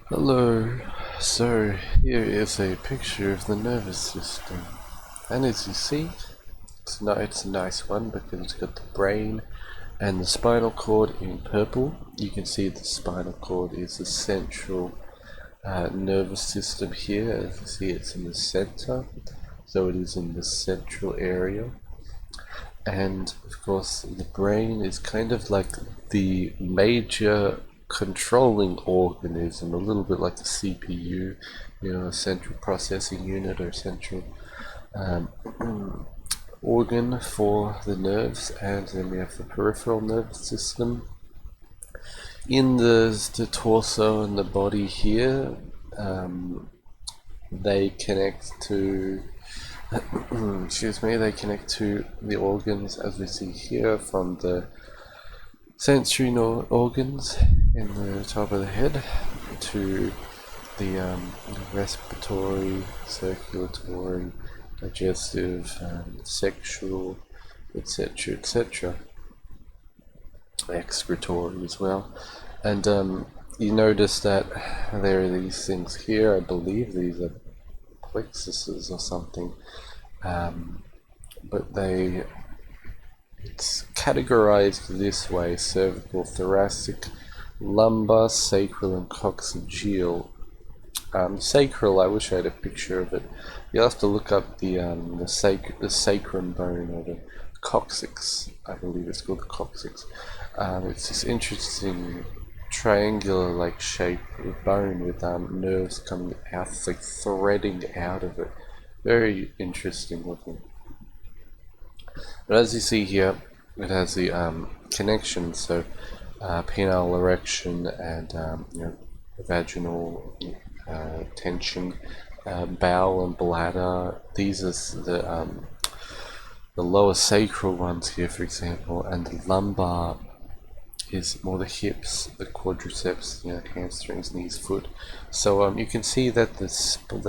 Hello. So here is a picture of the nervous system, and as you see, it's a nice one because it's got the brain and the spinal cord in purple. You can see the spinal cord is the central nervous system here. As you see, it's in the center, so it is in the central area. And of course, the brain is kind of like the major controlling organism, a little bit like a CPU, a central processing unit or central um, organ for the nerves. And then we have the peripheral nervous system. In the torso and the body here, they connect to excuse me, they connect to the organs as we see here, from the sensory organs in the top of the head to the respiratory, circulatory, digestive, sexual, etc., etc., excretory as well. And you notice that there are these things here. I believe these are plexuses or something, but it's categorized this way: cervical, thoracic, lumbar, sacral, and coccygeal. Sacral, I wish I had a picture of it. You'll have to look up the sacrum bone, or the coccyx, I believe it's called the coccyx. It's this interesting triangular-like shape of bone with nerves coming out, it's like threading out of it. Very interesting looking. But as you see here, it has the connection, so penile erection and vaginal tension, bowel and bladder. These are the lower sacral ones here, for example, and the lumbar is more the hips, the quadriceps, hamstrings, knees, foot. So you can see that the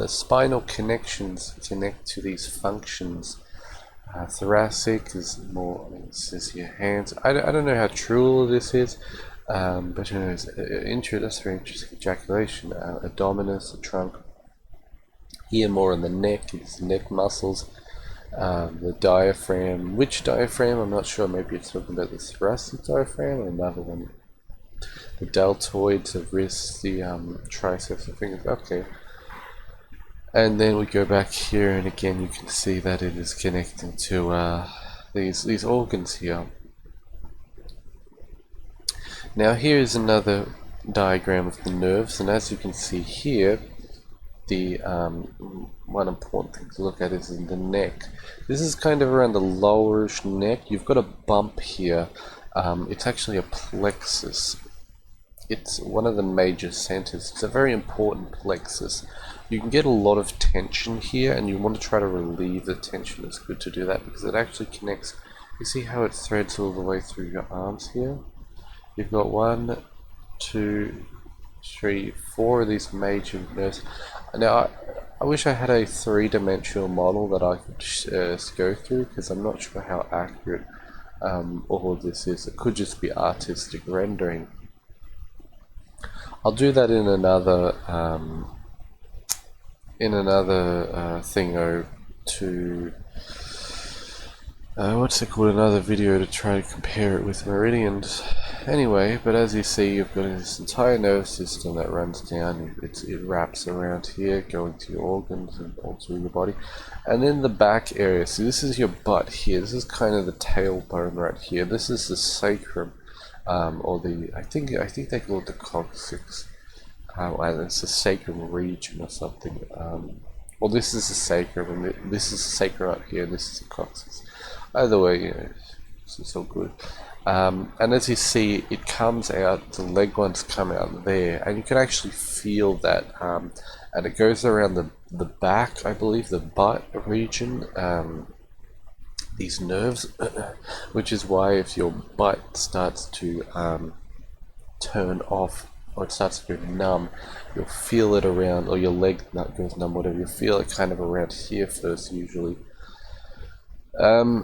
spinal connections connect to these functions. Thoracic is more, it says here, hands. I don't know how true all of this is, but anyways, that's very interesting. Ejaculation, abdominis, the trunk. Here more on the neck, it's neck muscles. The diaphragm. Which diaphragm? I'm not sure. Maybe it's talking about the thoracic diaphragm or another one. The deltoids of wrists, the triceps of fingers. Okay. And then we go back here, and again you can see that it is connecting to these organs here. Now here is another diagram of the nerves, and as you can see here, the one important thing to look at is in the neck. This is kind of around the lowerish neck. You've got a bump here. It's actually a plexus. It's one of the major centers. It's a very important plexus. You can get a lot of tension here, and you want to try to relieve the tension. It's good to do that because it actually connects. You see how it threads all the way through your arms here? You've got 1, 2, 3, 4 of these major nerves. Now, I wish I had a three-dimensional model that I could go through, because I'm not sure how accurate all of this is. It could just be artistic rendering. I'll do that in another thingo to what's it called? Another video to try to compare it with meridians. Anyway, but as you see, you've got this entire nervous system that runs down. It wraps around here, going to your organs and all through your body. And then the back area. So this is your butt here. This is kind of the tailbone right here. This is the sacrum, or I think they call it the coccyx. And it's the sacrum region or something. Well, this is the sacrum, and this is the sacrum up here. This is the coccyx. Either way, it's all good. And as you see, it comes out, the leg ones come out there, and you can actually feel that, and it goes around the back, I believe, the butt region, these nerves, which is why if your butt starts to turn off, or it starts to go numb, you'll feel it around, or your leg goes numb, whatever, you'll feel it kind of around here first, usually.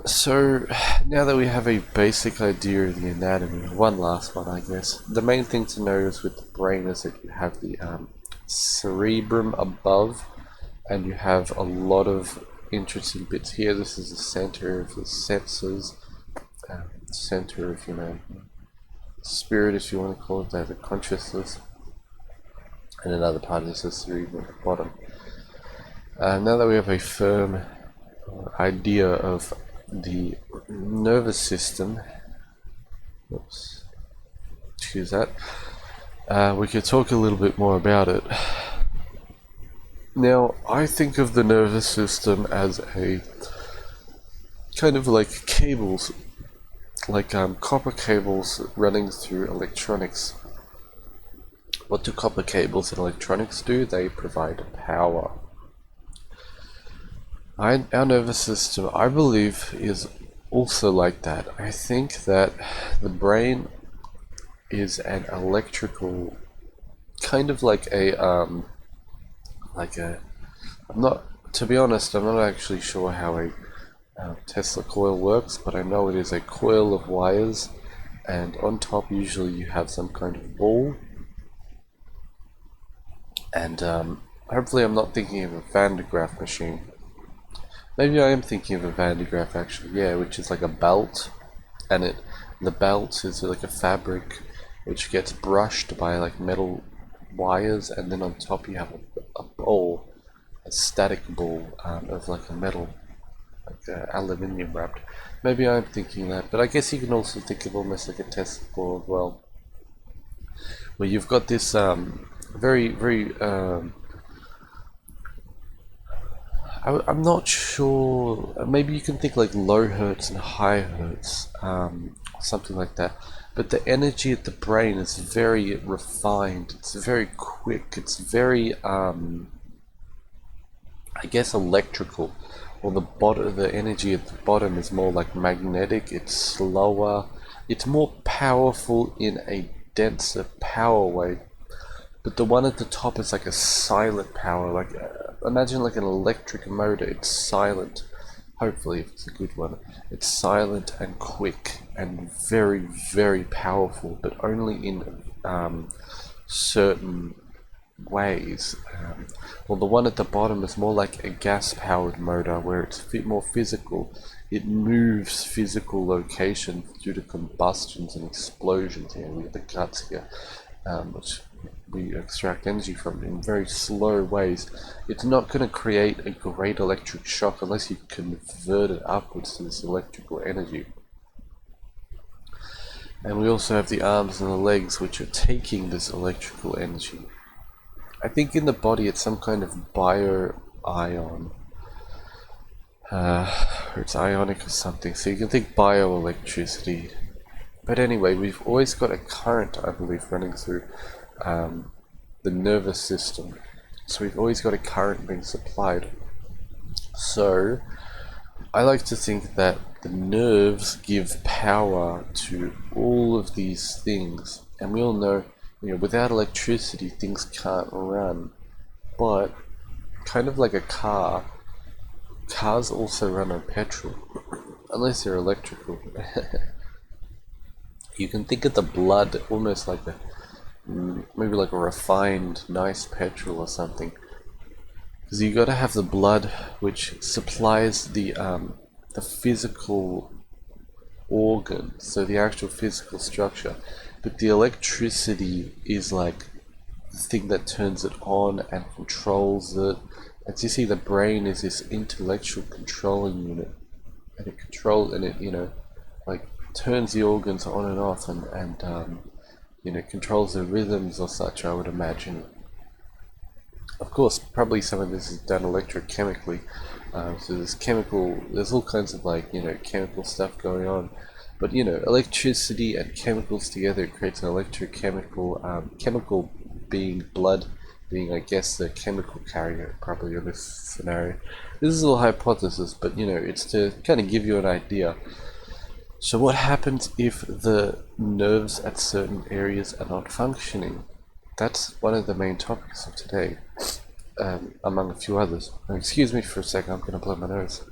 So now that we have a basic idea of the anatomy, one last one, I guess. The main thing to notice with the brain is that you have the cerebrum above, and you have a lot of interesting bits here. This is the center of the senses, center of, spirit, if you want to call it that, the consciousness, and another part is the cerebrum at the bottom. Now that we have a firm idea of the nervous system, excuse that, we could talk a little bit more about it. Now, I think of the nervous system as a kind of like cables, like copper cables running through electronics. What do copper cables and electronics do? They provide power. Our nervous system, I believe, is also like that. I think that the brain is an electrical, kind of like I'm not, to be honest, I'm not actually sure how a Tesla coil works, but I know it is a coil of wires, and on top usually you have some kind of ball, and hopefully I'm not thinking of a Van de Graaff machine. Maybe I am thinking of a Van de Graaff actually, yeah, which is like a belt, and the belt is like a fabric which gets brushed by like metal wires, and then on top you have a ball, a static ball of like a metal, like aluminium wrapped. Maybe I'm thinking that, but I guess you can also think of almost like a Tesla coil as well, where you've got this very I'm not sure, maybe you can think like low hertz and high hertz, something like that. But the energy at the brain is very refined, it's very quick, it's very, I guess, electrical. Or the energy at the bottom is more like magnetic, it's slower, it's more powerful in a denser power way. But the one at the top is like a silent power, like imagine like an electric motor. It's silent, hopefully if it's a good one. It's silent and quick and very, very powerful, but only in certain ways. Well, the one at the bottom is more like a gas-powered motor, where it's a bit more physical. It moves physical locations due to combustions and explosions. Here we have the guts here, which we extract energy from in very slow ways. It's not going to create a great electric shock unless you convert it upwards to this electrical energy. And we also have the arms and the legs, which are taking this electrical energy. I think in the body it's some kind of bio-ion, or it's ionic or something, so you can think bioelectricity. But anyway, we've always got a current, I believe, running through the nervous system. So we've always got a current being supplied. So I like to think that the nerves give power to all of these things. And we all know, without electricity, things can't run. But kind of like a car, cars also run on petrol, unless they're electrical. You can think of the blood almost like maybe like a refined, nice petrol or something. Because you got to have the blood, which supplies the physical organ, so the actual physical structure. But the electricity is like the thing that turns it on and controls it. As you see, the brain is this intellectual controlling unit, and it like turns the organs on and off, and controls the rhythms or such, I would imagine. Of course, probably some of this is done electrochemically. So there's all kinds of chemical stuff going on. But electricity and chemicals together creates an electrochemical, chemical being blood, being, I guess, the chemical carrier, probably in this scenario. This is all hypothesis, but it's to kind of give you an idea. So what happens if the nerves at certain areas are not functioning? That's one of the main topics of today, among a few others. Now, excuse me for a second, I'm going to blow my nose.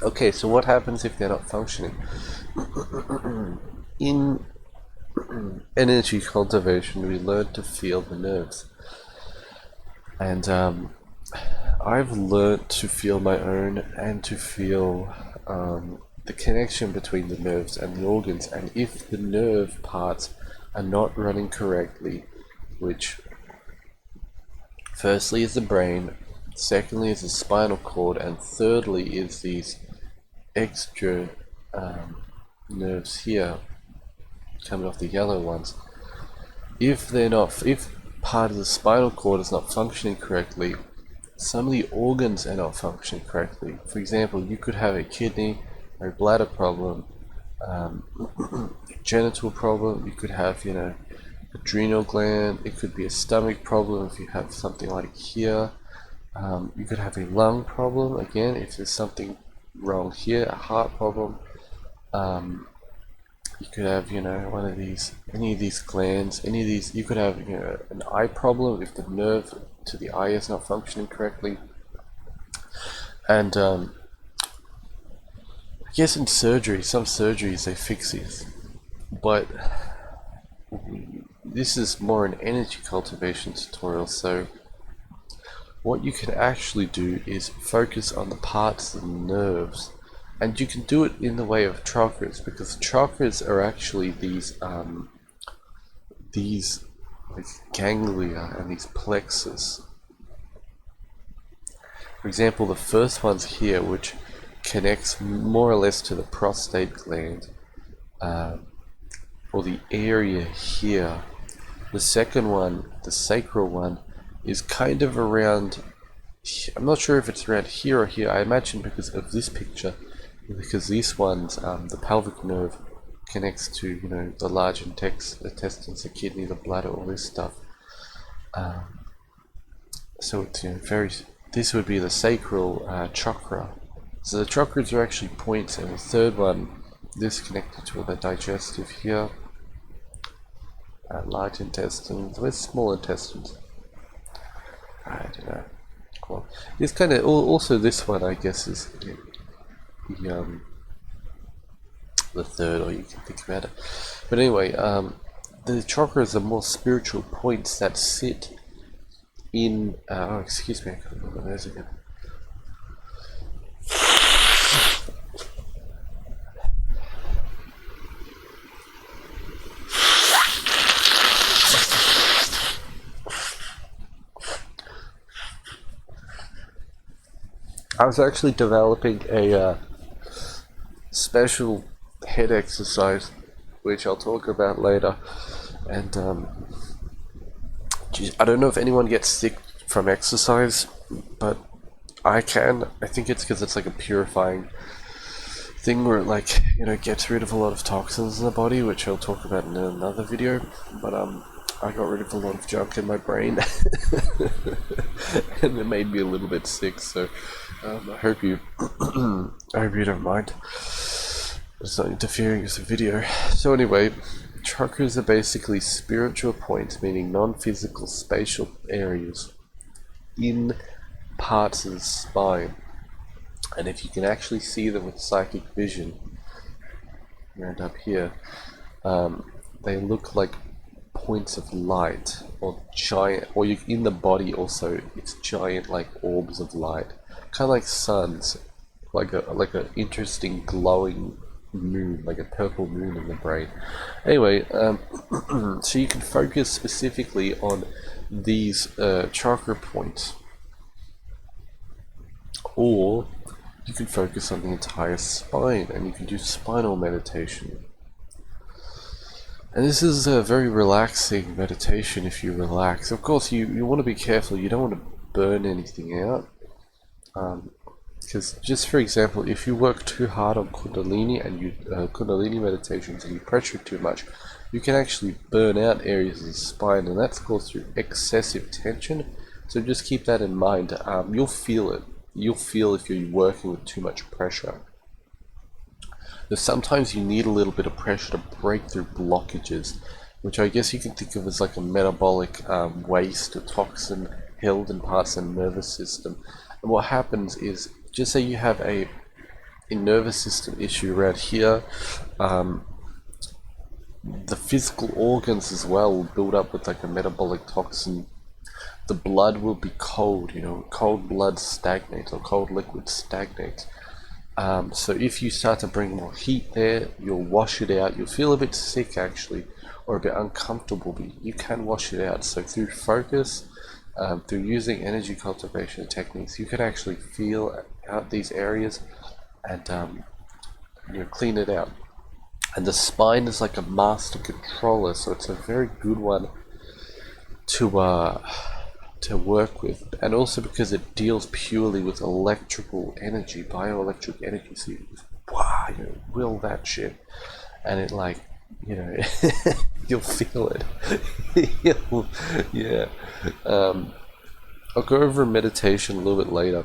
Okay, so what happens if they're not functioning? In energy cultivation, we learn to feel the nerves. And I've learned to feel my own and to feel the connection between the nerves and the organs. And if the nerve parts are not running correctly, which firstly is the brain, secondly is the spinal cord, and thirdly is these extra nerves here coming off the yellow ones. If part of the spinal cord is not functioning correctly, some of the organs are not functioning correctly. For example, you could have a kidney or a bladder problem, genital problem. You could have, adrenal gland. It could be a stomach problem if you have something like here. You could have a lung problem again if there's something wrong here. A heart problem. You could have, one of these, any of these glands, any of these. You could have, an eye problem if the nerve to the eye is not functioning correctly. And I guess in surgery, some surgeries they fix these, but this is more an energy cultivation tutorial. So what you can actually do is focus on the parts of the nerves. And you can do it in the way of chakras, because chakras are actually these like ganglia and these plexus. For example, the first one's here, which connects more or less to the prostate gland, or the area here. The second one, the sacral one, is kind of around, I'm not sure if it's around here or here. I imagine because of this picture, because these ones, the pelvic nerve connects to, the large intestines, the kidney, the bladder, all this stuff. So it's, this would be the sacral chakra. So the chakras are actually points, and the third one, this connected to the digestive here, large intestines, with small intestines. I don't know. Well, it's kind of also this one, I guess, is the third, or you can think about it. But anyway, the chakras are more spiritual points that sit in. Oh, excuse me, I can't remember those again. I was actually developing a special head exercise, which I'll talk about later. And I don't know if anyone gets sick from exercise, but I can. I think it's because it's like a purifying thing where it, like, gets rid of a lot of toxins in the body, which I'll talk about in another video. But I got rid of a lot of junk in my brain, and it made me a little bit sick. So I hope you, I hope you don't mind. It's not interfering with the video. So anyway, chakras are basically spiritual points, meaning non-physical spatial areas in parts of the spine. And if you can actually see them with psychic vision, around up here, they look like points of light, or giant, or in the body also, it's giant like orbs of light, kind of like suns, like a interesting glowing moon, like a purple moon in the brain. Anyway, so you can focus specifically on these chakra points, or you can focus on the entire spine, and you can do spinal meditation. And this is a very relaxing meditation if you relax. Of course, you want to be careful. You don't want to burn anything out. Because just for example, if you work too hard on Kundalini and Kundalini meditations and you pressure too much, you can actually burn out areas of the spine, and that's caused through excessive tension. So just keep that in mind. You'll feel it. You'll feel if you're working with too much pressure. But sometimes you need a little bit of pressure to break through blockages, which I guess you can think of as like a metabolic waste or toxin held in parts of the nervous system. And what happens is, just say you have a a nervous system issue around here. The physical organs as well will build up with like a metabolic toxin. The blood will be cold, cold blood stagnates, or cold liquid stagnates. So if you start to bring more heat there, you'll wash it out. You'll feel a bit sick actually, or a bit uncomfortable, but you can wash it out. So through focus, through using energy cultivation techniques, you can actually feel out these areas and clean it out. And the spine is like a master controller, so it's a very good one to work with, and also because it deals purely with electrical energy, bioelectric energy. So you just, wow, will that shit, and it like, you'll feel it. Yeah. I'll go over meditation a little bit later.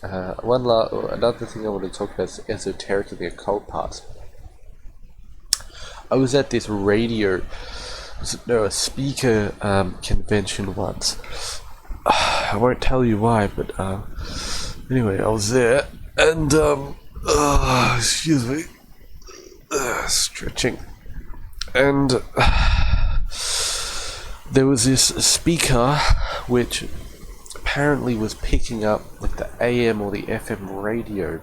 Another thing I want to talk about is esoteric and the occult parts. I was at this a speaker convention once. I won't tell you why, but anyway, I was there, and excuse me, stretching, and there was this speaker which apparently was picking up like the AM or the FM radio,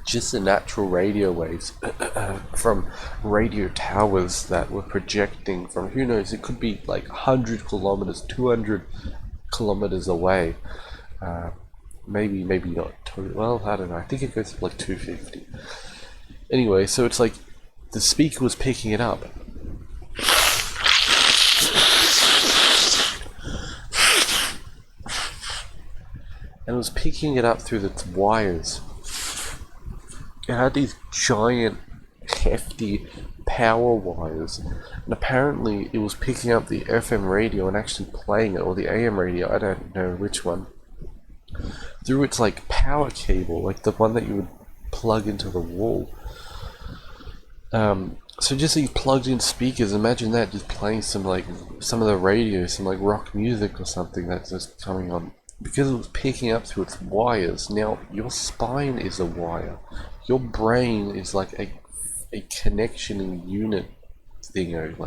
just the natural radio waves from radio towers that were projecting from, who knows, it could be like 100 kilometers, 200 kilometers away. Maybe not. Well, I don't know. I think it goes to like 250. Anyway, so it's like the speaker was picking it up. And it was picking it up through its wires. It had these giant, hefty power wires, and apparently it was picking up the FM radio and actually playing it, or the AM radio, I don't know which one, through its like power cable, like the one that you would plug into the wall. So just these plugged in speakers, imagine that, just playing some of the radio, some like rock music or something that's just coming on. Because it was picking up through its wires. Now, your spine is a wire. Your brain is like a connection unit thingo,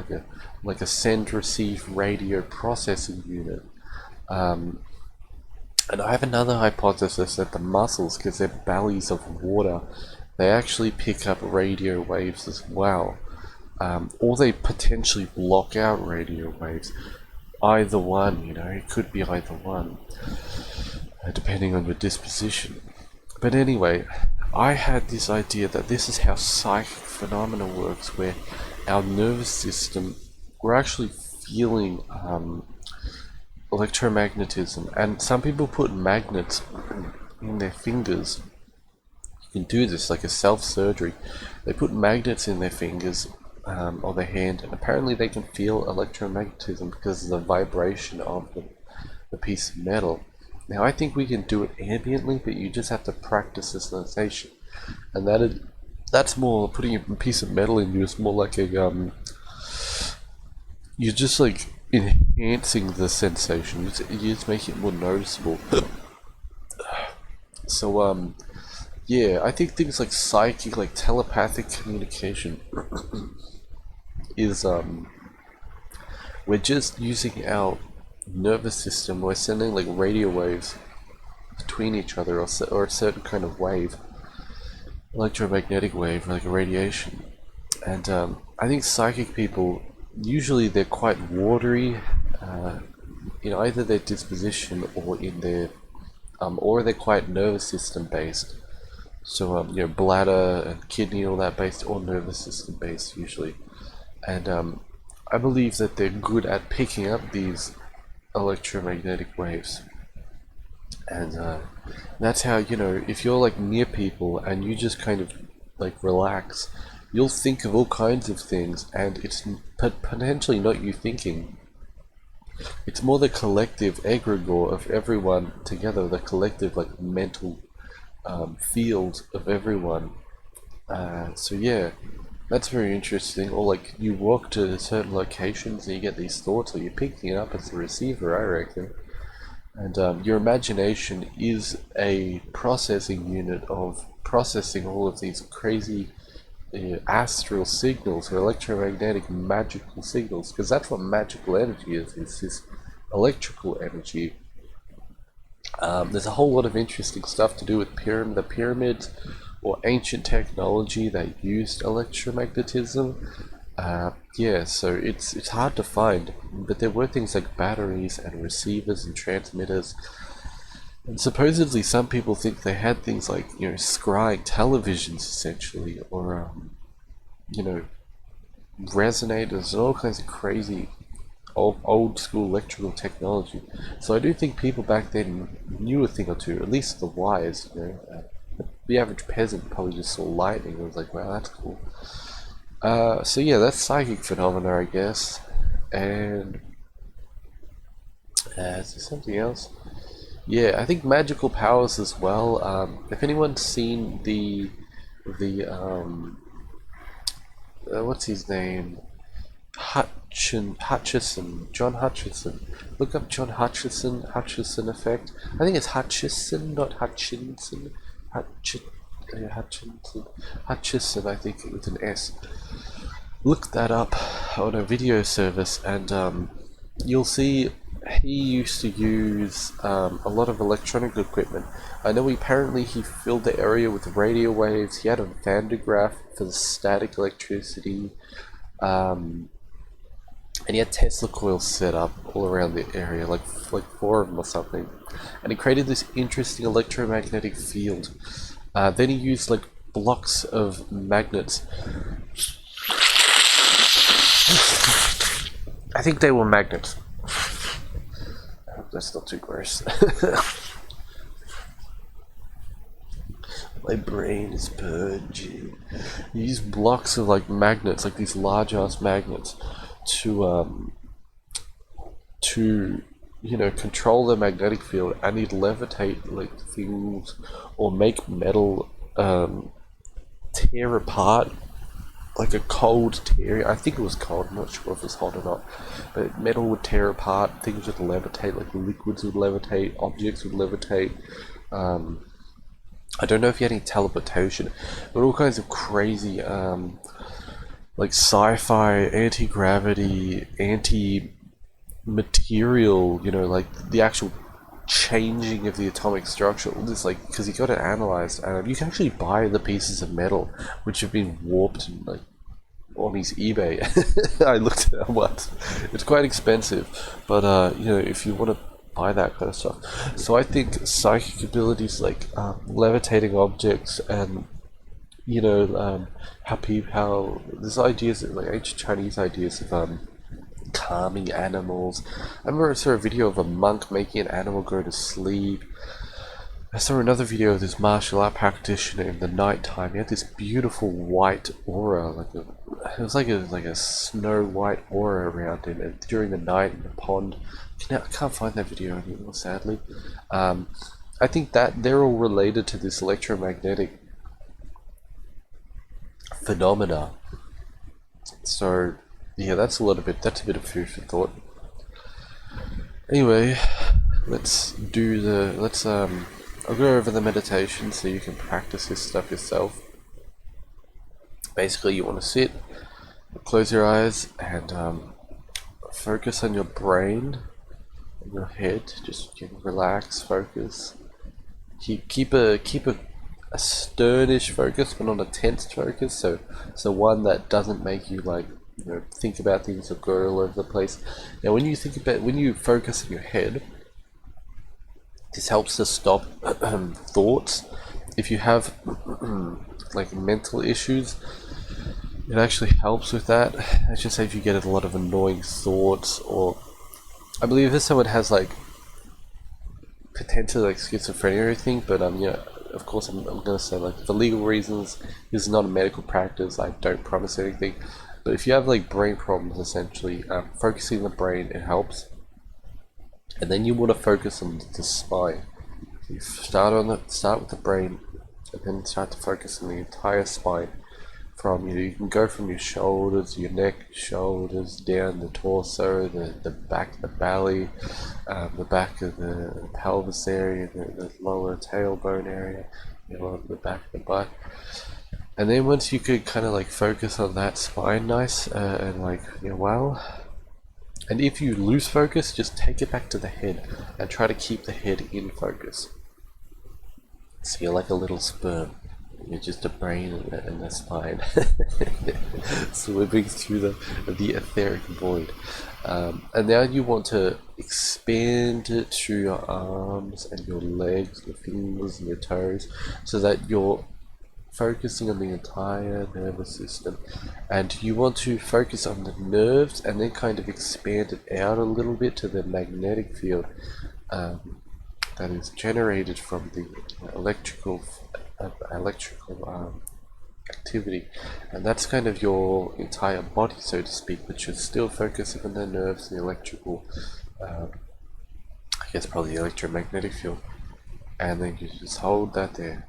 like a send receive radio processing unit. And I have another hypothesis that the muscles, because they're bellies of water, they actually pick up radio waves as well. Or they potentially block out radio waves. Either one, it could be either one, depending on your disposition. But anyway, I had this idea that this is how psychic phenomena works, where our nervous system, we're actually feeling electromagnetism, and some people put magnets in their fingers. You can do this like a self-surgery. They put magnets in their fingers or their hand, and apparently they can feel electromagnetism because of the vibration of the piece of metal. Now I think we can do it ambiently, but you just have to practice the sensation, and that's more, putting a piece of metal in you is more like a you're just like enhancing the sensation. You just make it more noticeable. So yeah, I think things like psychic, like telepathic communication is we're just using our nervous system. We're sending like radio waves between each other, or a certain kind of wave, electromagnetic wave, like a radiation. And I think psychic people, usually they're quite watery in either their disposition or in their or they're quite nervous system based. So bladder and kidney, all that based, or nervous system based usually. And I believe that they're good at picking up these electromagnetic waves. And that's how, if you're like near people and you just kind of like relax, you'll think of all kinds of things, and it's potentially not you thinking. It's more the collective egregore of everyone together, the collective like mental field of everyone. So yeah, that's very interesting. Or like you walk to certain locations and you get these thoughts, or you're picking it up as the receiver, I reckon. And your imagination is a processing unit of processing all of these crazy astral signals or electromagnetic magical signals, because that's what magical energy is. It's this electrical energy. There's a whole lot of interesting stuff to do with the pyramids or ancient technology that used electromagnetism. Yeah, so it's hard to find, but there were things like batteries and receivers and transmitters. And supposedly some people think they had things like, scrying televisions essentially, or, resonators and all kinds of crazy old school electrical technology. So I do think people back then knew a thing or two, at least the wise, the average peasant probably just saw lightning and was like, wow, that's cool. So yeah, that's psychic phenomena, I guess. And is there something else? Yeah, I think magical powers as well. If anyone's seen the what's his name? John Hutchison. Look up John Hutchison effect. I think it's Hutchison, not Hutchinson. Hutchison, I think, with an S. Look that up on a video service, and you'll see he used to use a lot of electronic equipment. I know apparently he filled the area with radio waves. He had a Van de Graaff for the static electricity. And he had Tesla coils set up all around the area, like 4 of them or something. And he created this interesting electromagnetic field. Then he used like blocks of magnets. I think they were magnets. I hope that's not too gross. My brain is purging. You use blocks of like magnets, like these large ass magnets, to control the magnetic field, and he'd levitate like things or make metal tear apart, like a cold tear. I think it was cold, I'm not sure if it was hot or not, but metal would tear apart, things would levitate, like liquids would levitate, objects would levitate. I don't know if he had any teleportation, but all kinds of crazy like sci-fi, anti-gravity, anti-material, like the actual changing of the atomic structure, all this, like, because he got it analyzed, and you can actually buy the pieces of metal which have been warped and like on his eBay. I looked it up once. It's quite expensive, but if you want to buy that kind of stuff. So I think psychic abilities like levitating objects, and how there's ideas, like ancient Chinese ideas of calming animals. I remember I saw a video of a monk making an animal go to sleep. I saw another video of this martial art practitioner in the night time. He had this beautiful white aura, it was like a snow white aura around him, and during the night in the pond. I can't find that video anymore, sadly. I think that they're all related to this electromagnetic phenomena. So yeah, that's a bit of food for thought. Anyway, I'll go over the meditation so you can practice this stuff yourself. Basically, you want to sit, close your eyes, and focus on your brain, on your head. Just relax, focus. Keep a sternish focus, but not a tense focus. So one that doesn't make you think about things or go all over the place. Now, when you focus in your head, this helps to stop thoughts. If you have like mental issues, it actually helps with that. I should say if you get a lot of annoying thoughts, or I believe if someone has potentially schizophrenia or anything, but of course I'm gonna say for legal reasons, this is not a medical practice. I don't promise anything, but if you have brain problems, essentially, focusing on the brain, it helps. And then you want to focus on the spine. You start with the brain, and then start to focus on the entire spine. You can go from your shoulders, your neck, shoulders, down the torso, the back of the belly, the back of the pelvis area, the lower tailbone area, along the back of the butt. And then once you could kind of like focus on that spine nice and like, well, and if you lose focus, just take it back to the head and try to keep the head in focus. So you're like a little sperm. You're just a brain and a spine swimming through the etheric void. And now you want to expand it through your arms and your legs, your fingers and your toes, so that you're focusing on the entire nervous system. And you want to focus on the nerves and then kind of expand it out a little bit to the magnetic field that is generated from the electrical activity, and that's kind of your entire body, so to speak, but you're still focusing on the nerves, the electrical, I guess probably the electromagnetic field, and then you just hold that there.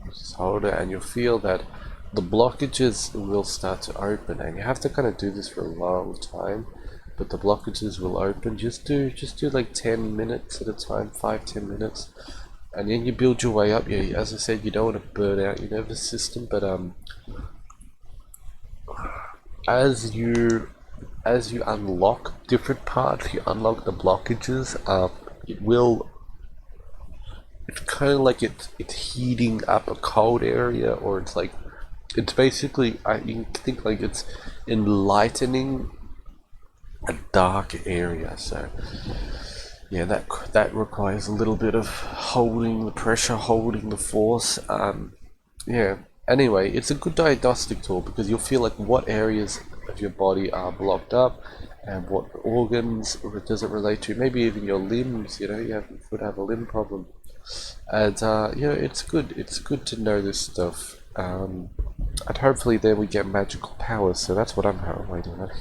You just hold it, and you'll feel that the blockages will start to open, and you have to kind of do this for a long time. But the blockages will open. Just do like 10 minutes at a time, 5-10 minutes, and then you build your way up. Yeah, as I said, you don't want to burn out your nervous system, but as you unlock different parts, you unlock the blockages. It's kind of like it's heating up a cold area, or it's basically you can think like it's enlightening a dark area. So yeah, that requires a little bit of holding the pressure, holding the force. Yeah. Anyway, it's a good diagnostic tool because you'll feel like what areas of your body are blocked up and what organs does it relate to. Maybe even your limbs. You could have a limb problem, and it's good. It's good to know this stuff. And hopefully then we get magical powers. So that's what I'm waiting on.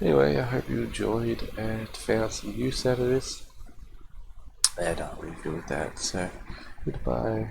Anyway, I hope you enjoyed and found some use out of this. And I'll leave you with that. So, goodbye.